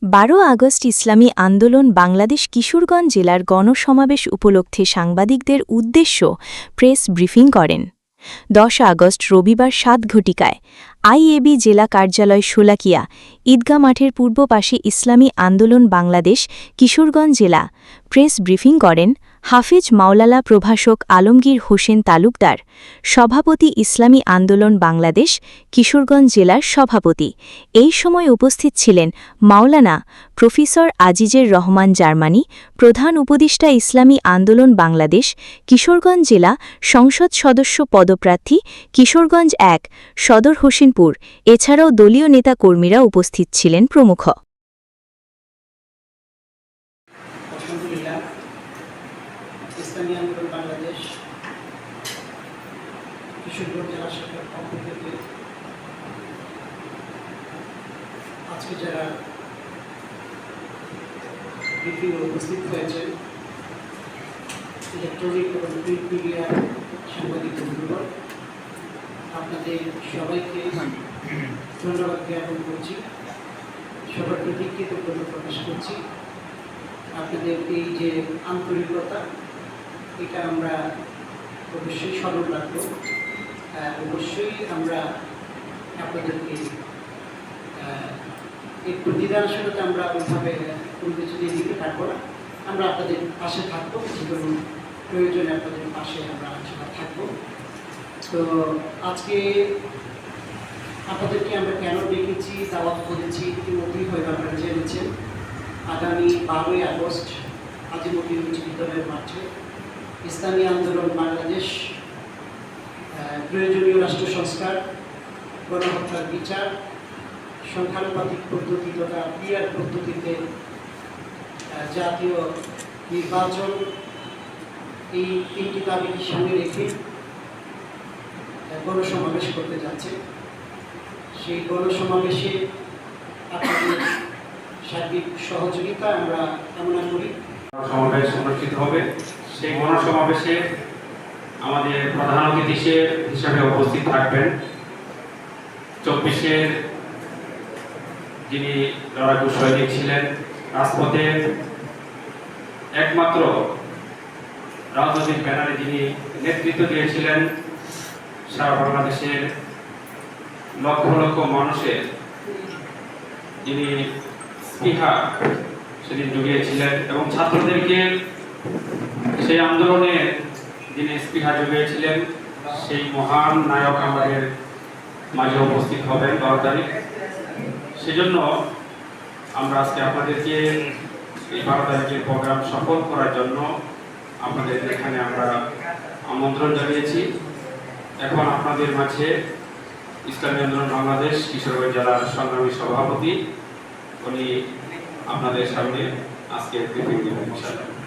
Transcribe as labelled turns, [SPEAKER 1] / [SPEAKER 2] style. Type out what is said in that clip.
[SPEAKER 1] 12 August ইসলামী আন্দোলন বাংলাদেশ কিশোরগঞ্জ জেলার গণসমাবেশ উপলক্ষে সাংবাদিকদের উদ্দেশ্য প্রেস ব্রিফিং করেন। 10 আগস্ট রবিবার 7 ঘটিকায় আইএবি জেলা কার্যালয় শোলাকিয়া ঈদগাহ মাঠের পূর্ব পাশে ইসলামী আন্দোলন বাংলাদেশ কিশোরগঞ্জ জেলা প্রেস ব্রিফিং করেন হাফিজ মাওলানা প্রভাষক আলমগীর হোসেন তালুকদার, সভাপতি ইসলামী আন্দোলন বাংলাদেশ কিশোরগঞ্জ জেলার সভাপতি। এই সময় উপস্থিত ছিলেন মাওলানা প্রফেসর আজিজের রহমান জার্মানি, প্রধান উপদেষ্টা ইসলামী আন্দোলন বাংলাদেশ কিশোরগঞ্জ জেলা সংসদ সদস্য পদপ্রার্থী কিশোরগঞ্জ 1 সদর হোসেনপুর, এছাড়াও দলীয় নেতা কর্মীরা উপস্থিত ছিলেন প্রমুখ।
[SPEAKER 2] ইসলামী আন্দোলন বাংলাদেশ কিশোরগঞ্জ জেলা শাখার পক্ষ থেকে আজকে যারা ব্রিফিংয়ে উপস্থিত হয়েছে ইলেকট্রনিক এবং প্রিন্ট মিডিয়া সাংবাদিক বন্ধুগণ, আপনাদের সবাইকে ধন্যবাদ জ্ঞাপন করছি। সবার প্রতি কৃতজ্ঞতা প্রকাশ করছি। আপনাদের এই যে আন্তরিকতা, এটা আমরা অবশ্যই স্মরণ রাখব। অবশ্যই আমরা আপনাদেরকে এই প্রতিদানশীলতা আমরা ওইভাবে কোনো কিছু দিয়ে দিতে পারবো না। আমরা আপনাদের পাশে থাকবো, যে কোনো প্রয়োজনে আপনাদের পাশে আমরা থাকবো। তো আজকে আপনাদেরকে আমরা কেন ডেকেছি, দাওয়াত করেছি, ইতিমধ্যেই হয়তো আপনারা জেনেছেন। আগামী 12ই আগস্ট আজিমুদ্দিন উচ্চ বিদ্যালয়ের মাঠে ইসলামী আন্দোলন বাংলাদেশ প্রয়োজনীয় রাষ্ট্র সংস্কার, গণহত্যার বিচার, সংখ্যানুপাতিক পদ্ধতি তথা পিআর পদ্ধতিতে জাতীয় নির্বাচন, এই তিনটি দাবিকে সামনে রেখে গণসমাবেশ করতে যাচ্ছে। সেই গণসমাবেশে আপনাদের সার্বিক সহযোগিতা আমরা কামনা করি।
[SPEAKER 3] সমাবেশ অনুষ্ঠিত হবে। সেই গণসমাবেশে আমাদের প্রধান অতিথি হিসেবে উপস্থিত থাকবেন 24-এর যিনি লড়াকু সৈনিক ছিলেন, রাজপথে একমাত্র রাজনৈতিক ব্যানারে যিনি নেতৃত্ব দিয়েছিলেন, সারা বাংলাদেশের লক্ষ লক্ষ মানুষের যিনি স্পৃহা সেদিন জুগিয়েছিলেন এবং ছাত্রদেরকে সেই আন্দোলনে যিনি স্পৃহা জুগিয়েছিলেন, সেই মহান নায়ক আমাদের মাঝে উপস্থিত হবেন 12 তারিখ। সেজন্য আমরা আজকে আপনাদেরকে এই 12 তারিখের প্রোগ্রাম সফল করার জন্য আপনাদের এখানে আমরা আমন্ত্রণ জানিয়েছি। এখন আপনাদের মাঝে ইসলামী আন্দোলন বাংলাদেশ কিশোরগঞ্জ জেলার সংগ্রামী সভাপতি উনি আপনাদের সামনে আজকে ব্রিফিং দেবেন ইনশাআল্লাহ।